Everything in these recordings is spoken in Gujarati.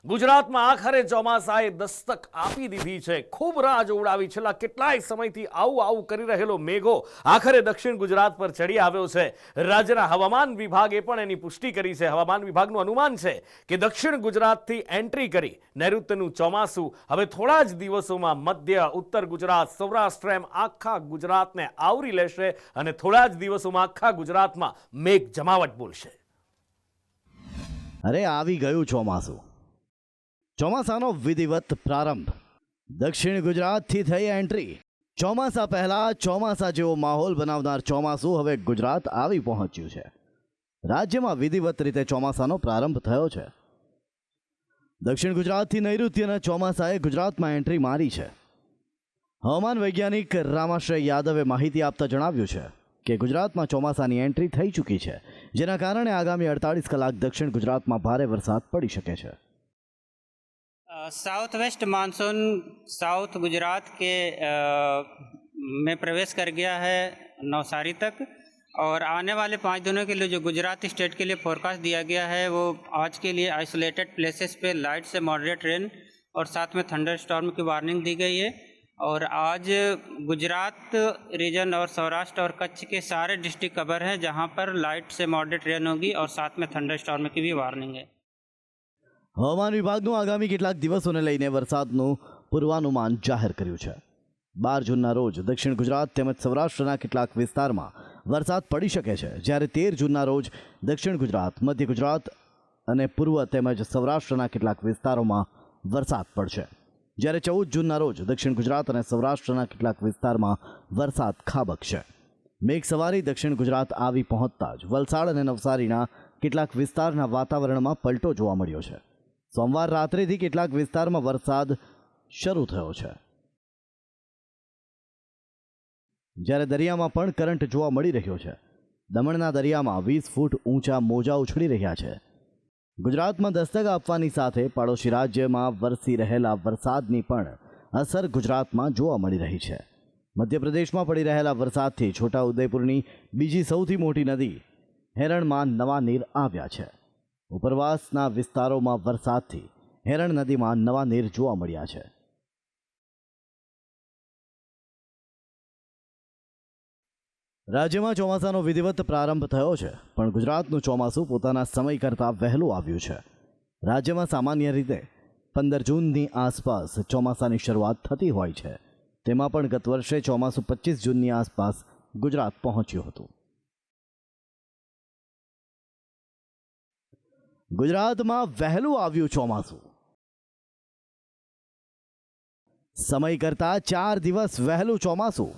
ગુજરાતમાં આખરે ચોમાસાએ દસ્તક આપી દીધી છે. ખૂબ રાહ જોવડાવી છેલ્લા કેટલાય સમયથી આવું કરી રહેલો મેઘો આખરે દક્ષિણ ગુજરાત પર ચડી આવ્યો છે. રાજ્યના હવામાન વિભાગે પણ એની પુષ્ટિ કરી છે. હવામાન વિભાગનું અનુમાન છે કે દક્ષિણ ગુજરાતથી એન્ટ્રી કરી નૈઋત્યનું ચોમાસું હવે થોડા જ દિવસોમાં મધ્ય ઉત્તર ગુજરાત સૌરાષ્ટ્ર એમ આખા ગુજરાતને આવરી લેશે અને થોડા જ દિવસોમાં આખા ગુજરાતમાં મેઘ જમાવટ બોલશે. અરે આવી ગયું ચોમાસું. ચોમાસાનો વિધિવત પ્રારંભ. દક્ષિણ ગુજરાતથી થઈ એન્ટ્રી. ચોમાસા પહેલા ચોમાસા જેવો માહોલ બનાવનાર ચોમાસું હવે ગુજરાત આવી પહોંચ્યું છે. રાજ્યમાં વિધિવત રીતે ચોમાસાનો પ્રારંભ થયો છે. દક્ષિણ ગુજરાતથી નૈઋત્યના ચોમાસાએ ગુજરાતમાં એન્ટ્રી મારી છે. હવામાન વૈજ્ઞાનિક રામાશ્રય યાદવે માહિતી આપતા જણાવ્યું છે કે ગુજરાતમાં ચોમાસાની એન્ટ્રી થઈ ચૂકી છે, જેના કારણે આગામી 48 કલાક દક્ષિણ ગુજરાતમાં ભારે વરસાદ પડી શકે છે. South west monsoon south Gujarat के में प्रवेश कर गया है नवसारी तक, और आने वाले 5 दिनों के लिए जो गुजरात स्टेट के लिए फोरकास्ट दिया गया है वो आज के लिए आइसोलेटेड प्लेसेस पे लाइट से मॉडरेट रेन और साथ में थंडर स्टॉर्म की वार्निंग दी गई है. और आज गुजरात रीजन और सौराष्ट्र और कच्छ के सारे डिस्ट्रिक्ट कवर हैं जहां पर लाइट से मॉडरेट रेन होगी और साथ में थंडर स्टॉर्म की भी वार्निंग है. હવામાન વિભાગનું આગામી કેટલાક દિવસોને લઈને વરસાદનું પૂર્વાનુમાન જાહેર કર્યું છે. 12 જૂનના રોજ દક્ષિણ ગુજરાત તેમજ સૌરાષ્ટ્રના કેટલાક વિસ્તારમાં વરસાદ પડી શકે છે, જ્યારે 13 જૂનના રોજ દક્ષિણ ગુજરાત, મધ્ય ગુજરાત અને પૂર્વ તેમજ સૌરાષ્ટ્રના કેટલાક વિસ્તારોમાં વરસાદ પડશે, જ્યારે 14 જૂનના રોજ દક્ષિણ ગુજરાત અને સૌરાષ્ટ્રના કેટલાક વિસ્તારમાં વરસાદ ખાબકશે. મેઘસવારી દક્ષિણ ગુજરાત આવી પહોંચતા જ વલસાડ અને નવસારીના કેટલાક વિસ્તારના વાતાવરણમાં પલટો જોવા મળ્યો છે. સોમવાર રાત્રેથી કેટલાક વિસ્તારમાં વરસાદ શરૂ થયો છે, જ્યારે દરિયામાં પણ કરંટ જોવા મળી રહ્યો છે. દમણના દરિયામાં 20 ફૂટ ઊંચા મોજા ઉછળી રહ્યા છે. ગુજરાતમાં દસ્તક આપવાની સાથે પાડોશી રાજ્યમાં વરસી રહેલા વરસાદની પણ અસર ગુજરાતમાં જોવા મળી રહી છે. મધ્યપ્રદેશમાં પડી રહેલા વરસાદથી છોટાઉદેપુરની બીજી સૌથી મોટી નદી હેરણમાં નવા નીર આવ્યા છે. ઉપરવાસના વિસ્તારોમાં વરસાદથી હેરણ નદીમાં નવા નીર જોવા મળ્યા છે. રાજ્યમાં ચોમાસાનો વિધિવત પ્રારંભ થયો છે, પણ ગુજરાતનું ચોમાસું પોતાના સમય કરતાં વહેલું આવ્યું છે. રાજ્યમાં સામાન્ય રીતે 15 જૂનની આસપાસ ચોમાસાની શરૂઆત થતી હોય છે. તેમાં પણ ગત વર્ષે ચોમાસું 25 જૂનની આસપાસ ગુજરાત પહોંચ્યું હતું. ગુજરાતમાં વહેલું આવ્યું ચોમાસું. સમય કરતાં 4 દિવસ વહેલું ચોમાસું.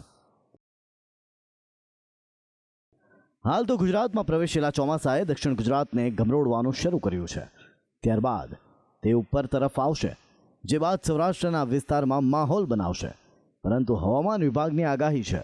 હાલ તો ગુજરાતમાં પ્રવેશેલા ચોમાસાએ દક્ષિણ ગુજરાતને ગમરોડવાનું શરૂ કર્યું છે. ત્યારબાદ તે ઉપર તરફ આવશે, જે બાદ સૌરાષ્ટ્રના વિસ્તારમાં માહોલ બનાવશે. પરંતુ હવામાન વિભાગની આગાહી છે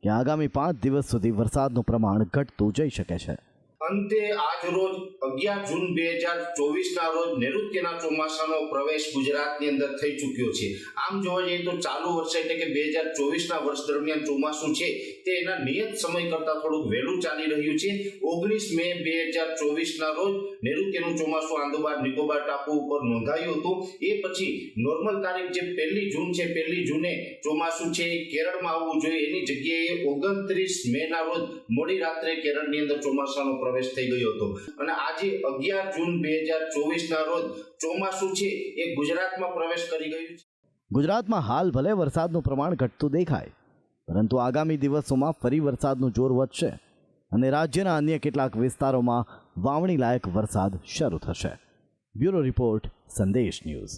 કે આગામી 5 દિવસ સુધી વરસાદનું પ્રમાણ ઘટતું જઈ શકે છે. અંતે આજ રોજ 11 જૂન 2024 રોજ નૈઋત્યના ચોમાસાનો પ્રવેશ ગુજરાતની અંદર થઈ ચૂક્યો છે. આમ જોવા જઈએ તો ચાલુ વર્ષે એટલે કે 2024 વર્ષ દરમિયાન ચોમાસું છે તે એના નિયત સમય કરતાં થોડુંક વહેલું ચાલી રહ્યું છે. 19 મે 2024 રોજ નૈઋત્યનું ચોમાસું આંદામાન નિકોબાર ટાપુ ઉપર નોંધાયું હતું. એ પછી નોર્મલ તારીખ જે 1 જૂન છે, 1 જૂને ચોમાસું છે એ કેરળમાં આવવું જોઈએ, એની જગ્યાએ 29 મેના રોજ મોડી રાત્રે કેરળની અંદર ચોમાસાનો પ્રવેશ થઈ ગયો હતો. અને આજે 11 જૂન 2024 રોજ ચોમાસું છે એ ગુજરાતમાં પ્રવેશ કરી ગયું છે. ગુજરાતમાં હાલ ભલે વરસાદનું પ્રમાણ ઘટતું દેખાય, પરંતુ આગામી દિવસોમાં ફરી વરસાદનું જોર વધશે અને રાજ્યના અન્ય કેટલાક વિસ્તારોમાં વાવણી લાયક વરસાદ શરૂ થશે. બ્યુરો રિપોર્ટ, સંદેશ ન્યૂઝ.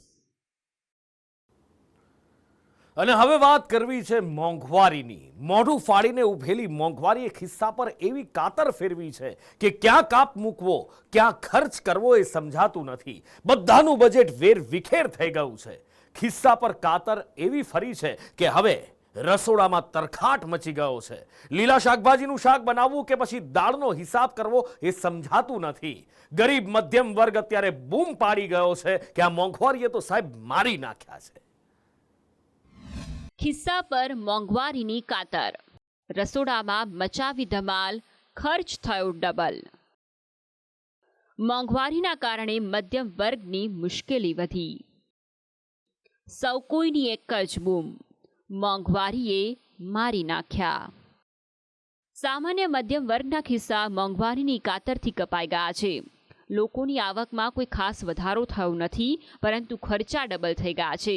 અને હવે વાત કરવી છે મોંઘવારીની. મોઢું ફાડીને ઉભેલી મોંઘવારીએ ખિસ્સા પર એવી કાતર ફેરવી છે કે ક્યાં કાપ મૂકવો, ક્યાં ખર્ચ કરવો એ સમજાતું નથી. બધાનું બજેટ વેર વિખેર થઈ ગયું છે. ખિસ્સા પર કાતર એવી ફરી છે કે હવે રસોડામાં તરખાટ મચી ગયો છે. લીલા શાકભાજીનું શાક બનાવવું કે પછી દાળનો હિસાબ કરવો એ સમજાતું નથી. ગરીબ મધ્યમ વર્ગ અત્યારે બૂમ પાડી ગયો છે કે આ મોંઘવારીએ તો સાહેબ મારી નાખ્યા છે. ખિસ્સા પર મોંઘવારીની કાતર, રસોડામાં મચાવી ધમાલ, ખર્ચ થયો ડબલ. મોંઘવારીના કારણે મધ્યમ વર્ગની મુશ્કેલી વધી. સૌ કોઈની એક જ બૂમ, મોંઘવારીએ મારી નાખ્યા. સામાન્ય મધ્યમ વર્ગના ખિસ્સા મોંઘવારીની કાતરથી કપાઈ ગયા છે. લોકોની આવકમાં કોઈ ખાસ વધારો થયો નથી, પરંતુ ખર્ચા ડબલ થઈ ગયા છે.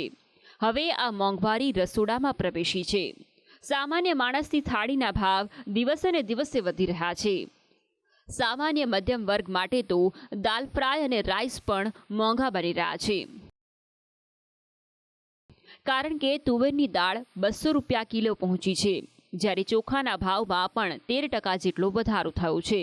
હવે આ મોંઘવારી રસોડામાં પ્રવેશી છે. સામાન્ય માણસની થાળીના ભાવ દિવસે ને દિવસે વધી રહ્યા છે. સામાન્ય મધ્યમ વર્ગ માટે તો દાલ ફ્રાય અને રાઈસ પણ મોંઘા બની રહ્યા છે. કારણ કે તુવેરની દાળ 200 રૂપિયા કિલો પહોંચી છે, જ્યારે ચોખાના ભાવમાં પણ 13% જેટલો વધારો થયો છે.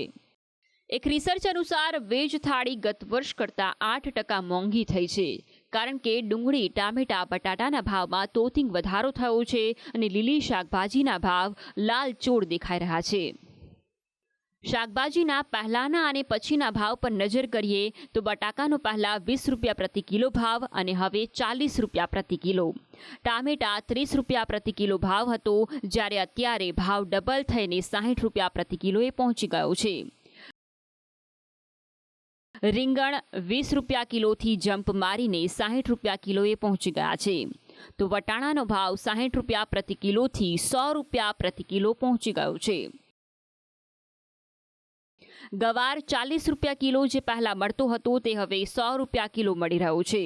એક રિસર્ચ અનુસાર વેજ થાળી ગત વર્ષ કરતાં 8% મોંઘી થઈ છે, કારણ કે ડુંગળી, ટામેટા, બટાટાના ભાવમાં તોતિંગ વધારો થયો છે અને લીલી શાકભાજીના ભાવ લાલચોળ દેખાઈ રહ્યા છે. શાકભાજીના પહેલાના અને પછીના ભાવ પર નજર કરીએ તો બટાકાનો પહેલા 20 રૂપિયા પ્રતિ કિલો ભાવ અને હવે 40 રૂપિયા પ્રતિ કિલો. ટામેટા 30 રૂપિયા પ્રતિ કિલો ભાવ હતો, જ્યારે અત્યારે ભાવ ડબલ થઈને 60 રૂપિયા પ્રતિ કિલોએ પહોંચી ગયો છે. રીંગણ 20 રૂપિયા કિલોથી જમ્પ મારીને 60 રૂપિયા કિલોએ પહોંચી ગયા છે. તો વટાણાનો ભાવ 60 રૂપિયા પ્રતિ કિલોથી 100 રૂપિયા પ્રતિ કિલો પહોંચી ગયો છે. ગવાર 40 રૂપિયા કિલો જે પહેલા મળતો હતો તે હવે 100 રૂપિયા કિલો મળી રહ્યો છે.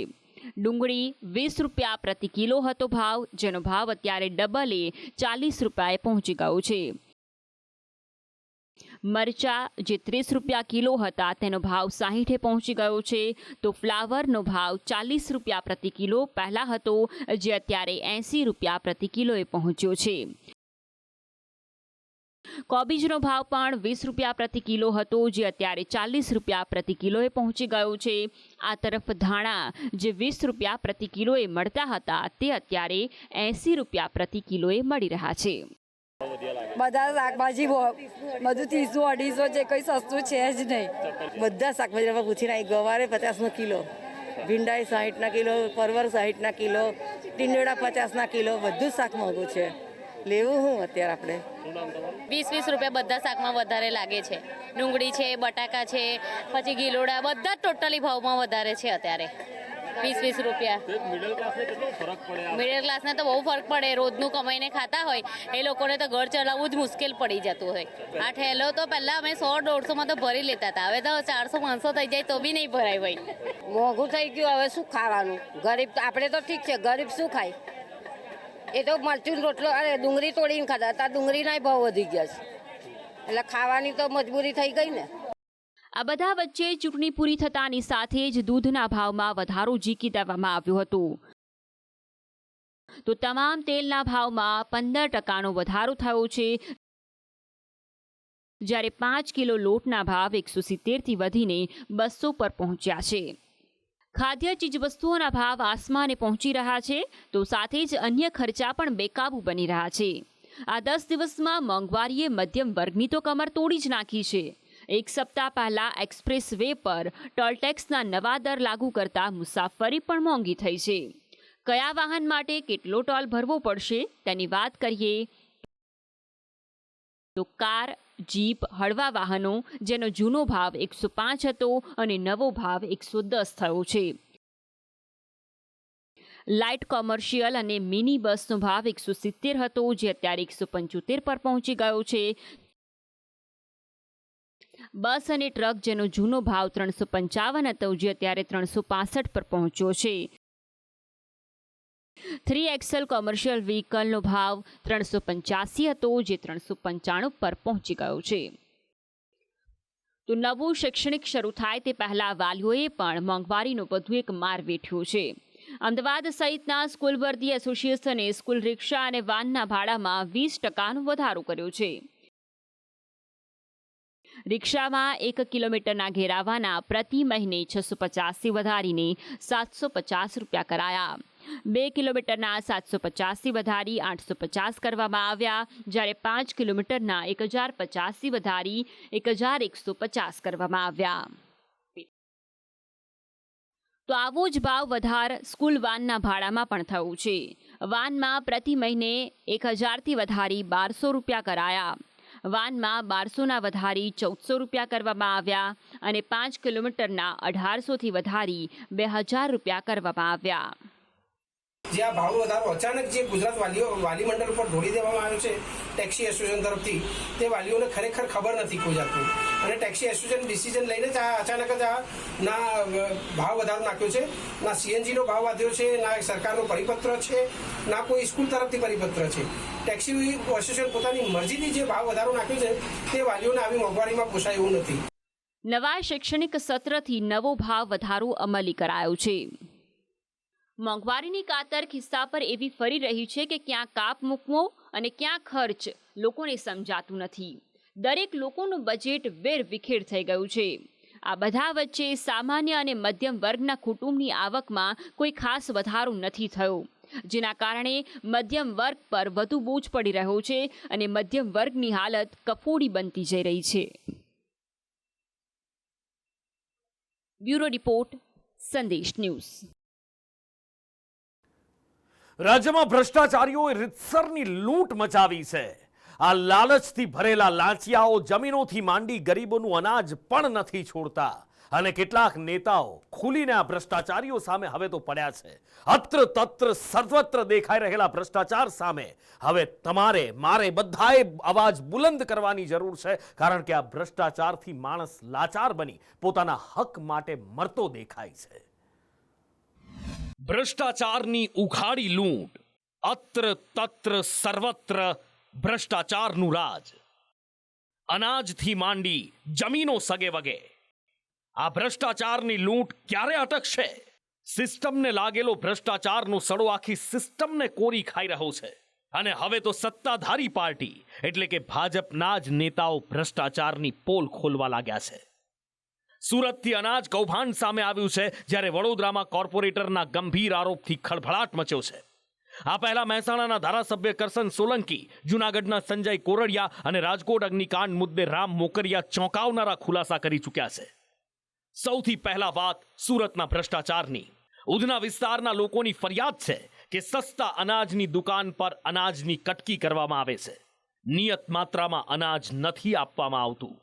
ડુંગળી 20 રૂપિયા પ્રતિ કિલો હતો ભાવ, જેનો ભાવ અત્યારે ડબલે 40 રૂપિયાએ પહોંચી ગયો છે. મરચા જે 30 રૂપિયા કિલો હતા તેનો ભાવ 60એ પહોંચી ગયો છે. તો ફ્લાવરનો ભાવ 40 રૂપિયા પ્રતિ કિલો પહેલા હતો, જે અત્યારે 80 રૂપિયા પ્રતિ કિલોએ પહોંચ્યો છે. કોબીજનો ભાવ પણ 20 રૂપિયા પ્રતિ કિલો હતો, જે અત્યારે 40 રૂપિયા પ્રતિ કિલોએ પહોંચી ગયો છે. આ તરફ ધાણા જે 20 રૂપિયા પ્રતિ કિલોએ મળતા હતા તે અત્યારે 80 રૂપિયા પ્રતિ કિલોએ મળી રહ્યા છે. બધા શાકભાજી બધું 300-250 છે, કંઈ સસ્તું છે જ નહીં. બધા શાકભાજી પૂછીને આવી. ગવારે 50 કિલો, ભીંડાઈ 60 કિલો, પરવર 60 કિલો, ટીંડોળા 50 કિલો, બધું શાક મોંઘું છે. લેવું હું અત્યારે આપણે 20 રૂપિયા બધા શાકમાં વધારે લાગે છે. ડુંગળી છે, બટાકા છે, પછી ગીલોડા, બધા ટોટલી ભાવમાં વધારે છે અત્યારે. 20 રૂપિયા. મિડલ ક્લાસને તો બહુ ફરક પડે. રોજનું કમાઈને ખાતા હોય એ લોકોને તો ઘર ચલાવવું જ મુશ્કેલ પડી જતું હોય. આ ઠેલો તો પહેલાં અમે 100-150માં તો ભરી લેતા હતા, હવે તો 400-500 થઈ જાય તો બી નહીં ભરાય ભાઈ. મોંઘું થઈ ગયું, હવે શું ખાવાનું? ગરીબ આપણે તો ઠીક છે, ગરીબ શું ખાય? એ તો મરચું રોટલો, અરે ડુંગળી તોડીને ખાતા હતા, ડુંગળીના ભાવ વધી ગયા છે, એટલે ખાવાની તો મજબૂરી થઈ ગઈ ને. આ બધા વચ્ચે ચૂંટણી પૂરી થતાની સાથે જ દૂધના ભાવમાં વધારો ઝીકી દેવામાં આવ્યો હતો. તો તમામ તેલના ભાવમાં 15%નો વધારો થયો છે, જ્યારે 5 કિલો લોટના ભાવ 170થી વધીને 200 પર પહોંચ્યા છે. ખાદ્ય ચીજવસ્તુઓના ભાવ આસમાને પહોંચી રહ્યા છે, તો સાથે જ અન્ય ખર્ચા પણ બેકાબૂ બની રહ્યા છે. આ 10 દિવસમાં મોંઘવારીએ મધ્યમ વર્ગની તો કમર તોડી જ નાખી છે. એક સપ્તાહ પહેલા એક્સપ્રેસ વે પર ટોલ ટેક્સના નવા દર લાગુ કરતા મુસાફરી પણ મોંઘી થઈ છે. કયા વાહન માટે કેટલો ટોલ ભરવો પડશે તેની વાત કરીએ તો કાર, જીપ, હળવા વાહનો જેનો જૂનો ભાવ 105 હતો અને નવો ભાવ 110 થયો છે. લાઇટ કોમર્શિયલ અને મિની બસનો ભાવ 170 હતો, જે અત્યારે 175 પર પહોંચી ગયો છે. બસ અને ટ્રક જેનો જૂનો ભાવ 355 હતો, જે અત્યારે 365 પર પહોંચ્યો છે. 3XL કોમર્શિયલ વ્હીકલનો ભાવ 385 હતો, જે 395 પર પહોંચી ગયો છે. તો નવું શૈક્ષણિક શરૂ થાય તે પહેલા વાલીઓએ પણ મોંઘવારીનો વધુ એક માર વેઠ્યો છે. અમદાવાદ સહિતના સ્કૂલ વર્દી એસોસિએશને સ્કૂલ રિક્ષા અને વાનના ભાડામાં 20%નો વધારો કર્યો છે. રિક્ષામાં 1 કિલોમીટરના ઘેરાવાના પ્રતિ મહિને 650થી વધારીને 750 રૂપિયા કરાયા. 2 કિલોમીટરના 750થી વધારી 850 કરવામાં આવ્યા, જ્યારે 5 કિલોમીટરના 1050થી વધારી 1150 કરવામાં આવ્યા. તો આવો જ ભાવ વધાર સ્કૂલ વાનના ભાડામાં પણ થયું છે. વાનમાં પ્રતિ મહિને 1000થી વધારી 1200 રૂપિયા કરાયા. વાનમાં 1200ના વધારી 1400 રૂપિયા કરવામાં આવ્યા અને 5 કિલોમીટરના 1800થી વધારી 2000 રૂપિયા કરવામાં આવ્યા. જે આ ભાવ વધારો અચાનક જે ગુજરાત વાલી મંડળ ઉપર ઢોળી દેવામાં આવ્યો છે ટેક્સી એસોસિએશન તરફથી, તે વાલીઓને ખરેખર ખબર નથી કોઈ જાતની, અને ટેક્સી એસોસિએશન ડિસિઝન લઈને જ અચાનક જ ના ભાવ વધારો નાખ્યો છે, ના સીએનજીનો ભાવ વધ્યો છે, ના સરકારનો પરિપત્ર છે, ના કોઈ સ્કૂલ તરફથી પરિપત્ર છે. ટેક્સી એસોસિએશન પોતાની મરજીથી જે ભાવ વધારો નાખ્યો છે તે વાલીઓને આવી મોંઘવારીમાં પોસાય એવું નથી. નવા શૈક્ષણિક સત્રથી નવો ભાવ વધારો અમલી કરાયો છે. મોંઘવારીની કાતર ખિસ્સા પર એવી ફરી રહી છે કે ક્યાં કાપ મૂકવો અને ક્યાં ખર્ચ લોકોને સમજાતું નથી. દરેક લોકોનું બજેટ વેરવિખેર થઈ ગયું છે. આ બધા વચ્ચે સામાન્ય અને મધ્યમ વર્ગના કુટુંબની આવકમાં કોઈ ખાસ વધારો નથી થયો, જેના કારણે મધ્યમ વર્ગ પર વધુ બોજ પડી રહ્યો છે અને મધ્યમ વર્ગની હાલત કફોડી બનતી જઈ રહી છે. બ્યુરો રિપોર્ટ, સંદેશ ન્યૂઝ. રાજ્યમાં ભ્રષ્ટાચારીઓએ રીતસરની લૂંટ મચાવી છે. આ લાલચથી ભરેલા લાંચિયાઓ જમીનોથી માંડી ગરીબોનું અનાજ પણ નથી છોડતા અને કેટલાક નેતાઓ ખુલીને આ ભ્રષ્ટાચારીઓ સામે હવે તો પડ્યા છે. અત્ર તત્ર સર્વત્ર દેખાઈ રહેલા ભ્રષ્ટાચાર સામે હવે તમારે મારે બધાએ અવાજ બુલંદ કરવાની જરૂર છે, કારણ કે આ ભ્રષ્ટાચારથી માણસ લાચાર બની પોતાના હક માટે મરતો દેખાય છે. ભ્રષ્ટાચારની ઉઘાડી લૂંટ, અત્ર તત્ર સર્વત્ર ભ્રષ્ટાચારનું રાજ. અનાજથી માંડી જમીનો સગે વગે. આ ભ્રષ્ટાચારની લૂંટ ક્યારે અટકશે? સિસ્ટમને લાગેલો ભ્રષ્ટાચારનો સડો આખી સિસ્ટમને કોરી ખાઈ રહ્યો છે અને હવે તો સત્તાધારી પાર્ટી એટલે કે ભાજપના જ નેતાઓ ભ્રષ્ટાચારની પોલ ખોલવા લાગ્યા છે. સુરતથી અનાજ કૌભાંડ સામે આવ્યું છે, જ્યારે વડોદરામાં કોર્પોરેટરના ગંભીર આરોપથી ખળભળાટ મચ્યો છે. આ પહેલા મહેસાણાના ધારાસભ્ય કરસન સોલંકી, જૂનાગઢના સંજય કોરડિયા અને રાજકોટ અગ્નિકાંડ મુદ્દે રામ મોકરિયા ચોંકાવનારા ખુલાસા કરી ચૂક્યા છે. સૌથી પહેલા વાત સુરતના ભ્રષ્ટાચારની. ઉધના વિસ્તારના લોકોની ફરિયાદ છે કે સસ્તા અનાજની દુકાન પર અનાજની કટકી કરવામાં આવે છે. નિયત માત્રામાં અનાજ નથી આપવામાં આવતું.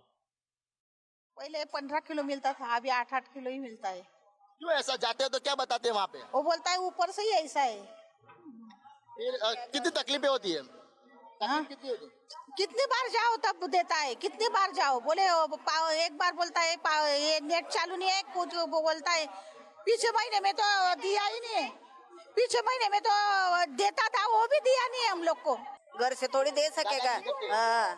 पहले 15 किलो मिलता था, अभी 8-8 किलो ही मिलता है. क्यों ऐसा जाते हो तो क्या बताते हैं वहाँ पे? वो बोलता है ऊपर से ही ऐसा है. फिर कितनी तकलीफें होती है? हाँ? कितनी होती है? कितनी बार जाओ तब देता है, कितनी बार जाओ. बोले एक बार बोलता है ये नेट चालू नहीं है, कुछ वो बोलता है पीछे महीने में तो दिया ही नहीं है, पीछे महीने में तो देता था वो भी दिया नहीं है हम लोग को. घर से थोड़ी दे सकेगा. हाँ,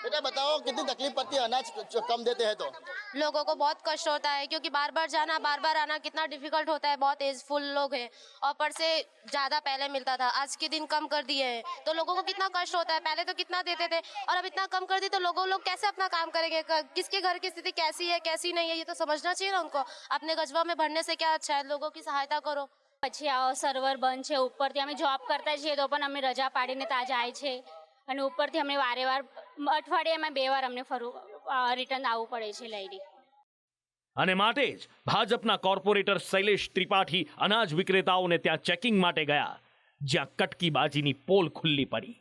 बेटा बताओ कितनी तकलीफ पड़ती है अनाज कम देते हैं तो? लोगों को बहुत कष्ट होता है क्योंकि बार बार जाना बार बार आना कितना डिफिकल्ट होता है. बहुत एजफुल लोग हैं और ऊपर से ज़्यादा पहले मिलता था, आज के दिन कम कर दिए हैं तो लोगों को कितना कष्ट होता है. पहले तो कितना देते थे और अब इतना कम कर दी तो लोग कैसे अपना काम करेंगे? किसके घर की स्थिति कैसी है कैसी नहीं है ये तो समझना चाहिए ना उनको. अपने गजवा में भरने से क्या अच्छा है, लोगों की सहायता करो. પછી આવો સર્વર બંધ છે, ઉપરથી અમે જોબ કરતા છીએ તો પણ અમે રજા પાડીને ત્યાં જાય છે અને ઉપરથી અમને વારે વાર અઠવાડિયામાં 2 વાર અમને રિટર્ન આવવું પડે છે લઈને. અને માટે જ ભાજપના કોર્પોરેટર શૈલેષ ત્રિપાઠી અનાજ વિક્રેતાઓને ત્યાં ચેકિંગ માટે ગયા, જ્યાં કટકીબાજીની પોલ ખુલ્લી પડી.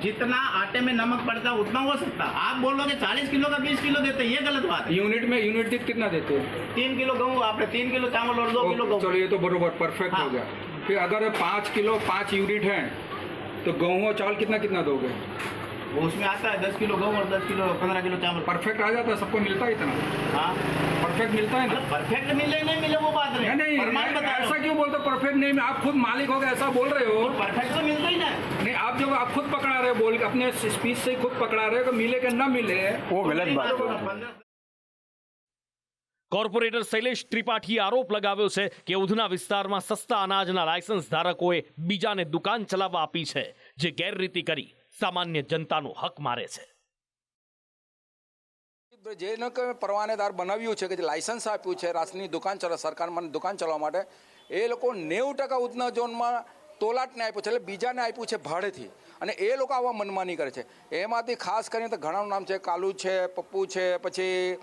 जितना आटे में नमक पड़ता है उतना हो सकता. आप बोलोगे 40 किलो का 20 किलो देते हैं, ये गलत बात है. यूनिट दीठ कितना देते हैं? 3 किलो गेहूँ आपने 3 किलो चावल और 2 किलो गेहूँ. चलो ये तो बरोबर परफेक्ट हो गया. फिर अगर 5 किलो 5 यूनिट है तो गेहूँ और चावल कितना कितना दोगे? वो उसमें आता है 10 किलो गेहूँ और 10 किलो 15 किलो चावल. परफेक्ट आ जाता है, सबको मिलता है इतना? हाँ परफेक्ट मिलता है ना. परफेक्ट मिले नहीं मिले वो बात नहीं, ऐसा क्यों बोलते परफेक्ट नहीं? आप खुद मालिक हो गए ऐसा बोल रहे हो. परफेक्ट तो मिलता ही ना. नहीं, आप जब आप खुद पकड़ा रहे हो, बोल अपने स्पीच से खुद पकड़ा रहे हो कि मिले कि ना मिले, वो गलत बात है. કોર્પોરેટર શૈલેષ ત્રિપાઠીએ આરોપ લગાવ્યો છે કે ઉધના વિસ્તારમાં સસ્તા અનાજના લાયસન્સ ધારકોએ બીજાને દુકાન ચલાવવા આપી છે, જે ગેરરીતિ કરી સામાન્ય જનતાનો હક મારે છે. જેને પરવાનેદાર બનાવ્યું છે કે લાયસન્સ આપ્યું છે રાસની દુકાન સરકારમાં દુકાન ચલાવવા માટે, એ લોકો 90% ઉધના ઝોનમાં તોલાટને આપ્યું છે, એટલે બીજાને આપ્યું છે ભાડેથી, અને એ લોકો આવા મનમાની કરે છે. એમાંથી ખાસ કરીને તો ઘણાનું નામ છે, કાલુ છે, પપ્પુ છે, પછી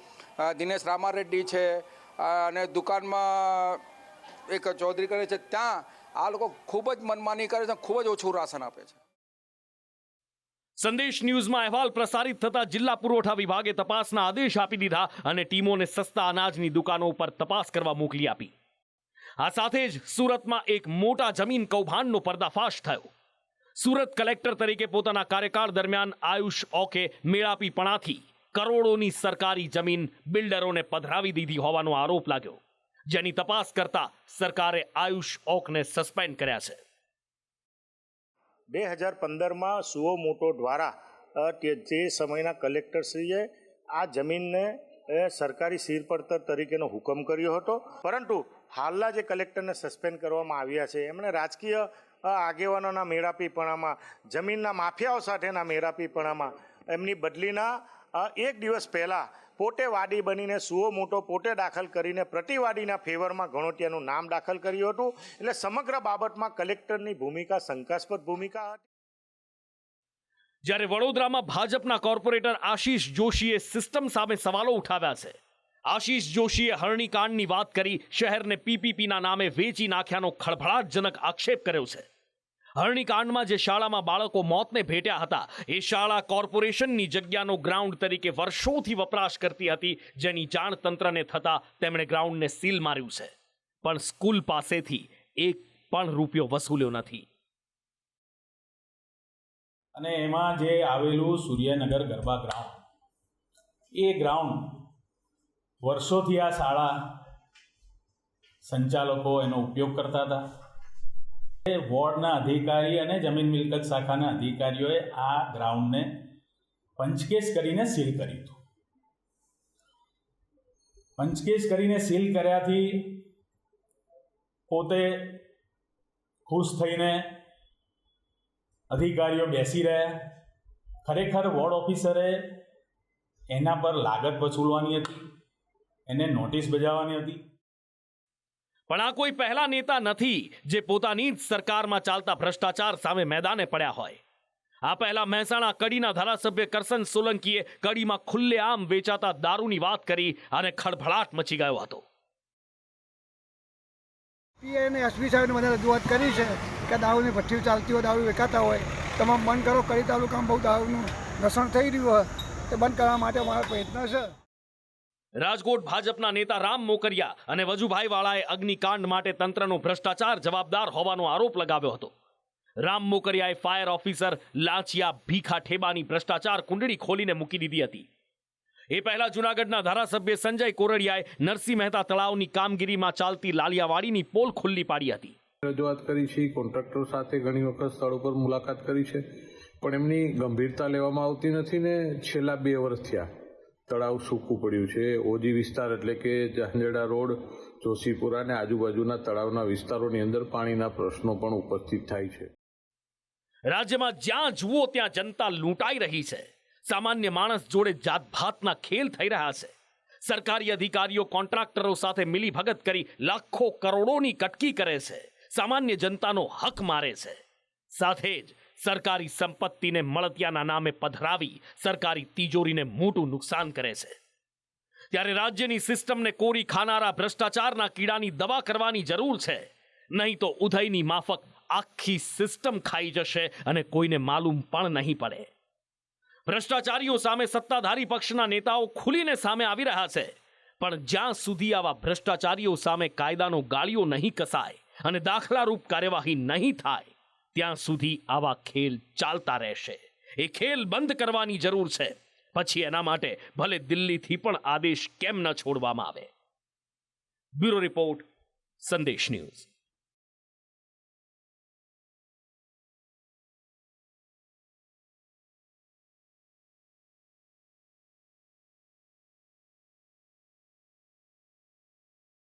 દિનેશ રામારેડ્ડી છે, અને દુકાનમાં એક ચૌધરી કરે છે. ત્યાં આ લોકો ખૂબ જ મનમાની કરે છે, ખૂબ જ ઓછું રાશન આપે છે. સંદેશ ન્યૂઝમાં અહેવાલ પ્રસારિત થતા જિલ્લા પુરવઠા વિભાગે તપાસના આદેશ આપી દીધા અને ટીમોને સસ્તા અનાજની દુકાનો પર તપાસ કરવા મોકલી આપી. આ સાથે જ સુરતમાં એક મોટા જમીન કૌભાંડનો પર્દાફાશ થયો. સુરત કલેક્ટર તરીકે પોતાના કાર્યકાળ દરમિયાન આયુષ ઓકે મેળાપીપણાથી કરોડોની સરકારી જમીન બિલ્ડરોને પધરાવી દીધી હોવાનો આરોપ લાગ્યો, જેની તપાસ કરતા સરકારે આયુષ ઓકને સસ્પેન્ડ કર્યા છે. 2015માં સુઓ મોટો દ્વારા તે સમયના કલેક્ટરશ્રીએ આ જમીનને સરકારી સીરપડતર તરીકેનો હુકમ કર્યો હતો, પરંતુ હાલના જે કલેક્ટરને સસ્પેન્ડ કરવામાં આવ્યા છે એમણે રાજકીય આગેવાનોના મેળાપીપણામાં, જમીનના માફિયાઓ સાથેના મેળાપીપણામાં એમની બદલીના એક દિવસ પહેલાં પોતે વાડી બનીને સુઓ મોટો પોતે દાખલ કરીને પ્રતિવાદીના ફેવરમાં ઘણોટિયાનું નામ દાખલ કર્યું હતું. એટલે સમગ્ર બાબતમાં કલેક્ટરની ભૂમિકા શંકાસ્પદ ભૂમિકા હતી. જ્યારે વડોદરામાં ભાજપના કોર્પોરેટર આશીષ જોશીએ સિસ્ટમ સામે સવાલો ઉઠાવ્યા છે. આશીષ જોશીએ હરણીકાંડની વાત કરી શહેરને પીપીપીના નામે વેચી નાખ્યાનો ખળભળાટજનક આક્ષેપ કર્યો છે. હરણીકાંડમાં જે શાળામાં બાળકો મોતને ભેટ્યા હતા એ શાળા કોર્પોરેશનની જગ્યાનો ગ્રાઉન્ડ તરીકે વર્ષોથી વપરાશ કરતી હતી, જેની જાણ તંત્રને થતા તેમણે ગ્રાઉન્ડને સીલ માર્યું છે, પણ સ્કૂલ પાસેથી એક પણ રૂપિયો વસૂલ્યો નથી. અને એમાં જે આવેલું સૂર્યનગર ગરબા ગ્રાઉન્ડ, એ ગ્રાઉન્ડ વર્ષોથી આ શાળા સંચાલકો એનો ઉપયોગ કરતા હતા. વોર્ડના અધિકારી અને જમીન મિલકત શાખાના અધિકારીઓએ આ ગ્રાઉન્ડને પંચકેશ કરીને સીલ કર્યું હતું. પંચકેશ કરીને સીલ કર્યાથી પોતે ખુશ થઈને અધિકારીઓ બેસી રહ્યા. ખરેખર વોર્ડ ઓફિસરે એના પર લાગત વસૂલવાની હતી, એને નોટિસ બજાવવાની હતી. પણ આ કોઈ પહેલા નેતા નથી જે પોતાની જ સરકારમાં ચાલતા ભ્રષ્ટાચાર સામે મેદાને પડ્યા હોય. આ પહેલા મહેસાણા કડીના ધારાસભ્ય કરસન સોલંકીએ કડીમાં ખુલ્લેઆમ વેચાતા દારૂની વાત કરી અને ખળભળાટ મચી ગયો હતો. પીએને એસપી સાહેબને મને રજૂઆત કરી છે કે દારૂની ભઠ્ઠીઓ ચાલતી હોય, દારૂ વેચાતા હોય, તમે બંધ કરો. કડી તાલુકામાં બહુ દારૂનું રસણ થઈ રહ્યું હોય, તે બંધ કરવા માટે મારો પ્રયત્ન છે. રાજકોટ ભાજપના નેતા રામ મોકરિયા અને વજુભાઈ વાળાએ અગ્નિકાંડ માટે તંત્રનો ભ્રષ્ટાચાર જવાબદાર હોવાનો આરોપ લગાવ્યો હતો. રામ મોકરિયાએ ફાયર ઓફિસર લાંચિયા ભીખા ઠેબાની ભ્રષ્ટાચાર કુંડળી ખોલીને મૂકી દીધી હતી. એ પહેલા જૂનાગઢના ધારાસભ્ય સંજય કોરડિયાએ નરસિંહ મહેતા તળાવની કામગીરીમાં ચાલતી લાલિયાવાડીની પોલ ખુલ્લી પાડી હતી. રજૂઆત કરી છે, કોન્ટ્રાક્ટર સાથે ઘણી વખત સ્થળ ઉપર મુલાકાત કરી છે, પણ એમની ગંભીરતા લેવામાં આવતી નથી ને છેલ્લા 2 વર્ષ થયા તળાવ સૂકું પડ્યું છે. ઓજી વિસ્તાર એટલે કે ઝાંઝેડા રોડ, જોશીપુરા અને આજુબાજુના તળાવના વિસ્તારોની અંદર પાણીના પ્રશ્નો પણ ઉપસ્થિત થાય છે. રાજ્યમાં જ્યાં જુઓ ત્યાં જનતા લૂંટાઈ રહી છે. સામાન્ય માણસ જોડે જાતભાતના ખેલ થઈ રહ્યા છે. સરકારી અધિકારીઓ કોન્ટ્રાક્ટરો સાથે મિલીભગત કરી લાખો કરોડોની કટકી કરે છે. સામાન્ય જનતાનો હક મારે છે. સાથે જ સરકારી સંપત્તિને મળતિયાના નામે પધરાવી સરકારી તિજોરીને મોટું નુકસાન કરે છે. ત્યારે રાજ્યની સિસ્ટમને કોરી ખાનારા ભ્રષ્ટાચારના કીડાની દવા કરવાની જરૂર છે. નહીં તો ઉધઈની માફક આખી સિસ્ટમ ખાઈ જશે અને કોઈને માલુમ પણ નહીં પડે. ભ્રષ્ટાચારીઓ સામે સત્તાધારી પક્ષના નેતાઓ ખુલીને સામે આવી રહ્યા છે, પણ જ્યાં સુધી આવા ભ્રષ્ટાચારીઓ સામે કાયદાનો ગાળિયો નહીં કસાય અને દાખલારૂપ કાર્યવાહી નહીં થાય ત્યાં સુધી આવા ખેલ ચાલતા રહેશે. એ ખેલ બંધ કરવાની જરૂર છે. પછી એના માટે ભલે દિલ્હીથી પણ આદેશ કેમ ન છોડવામાં આવે. બ્યુરો રિપોર્ટ, સંદેશ ન્યૂઝ.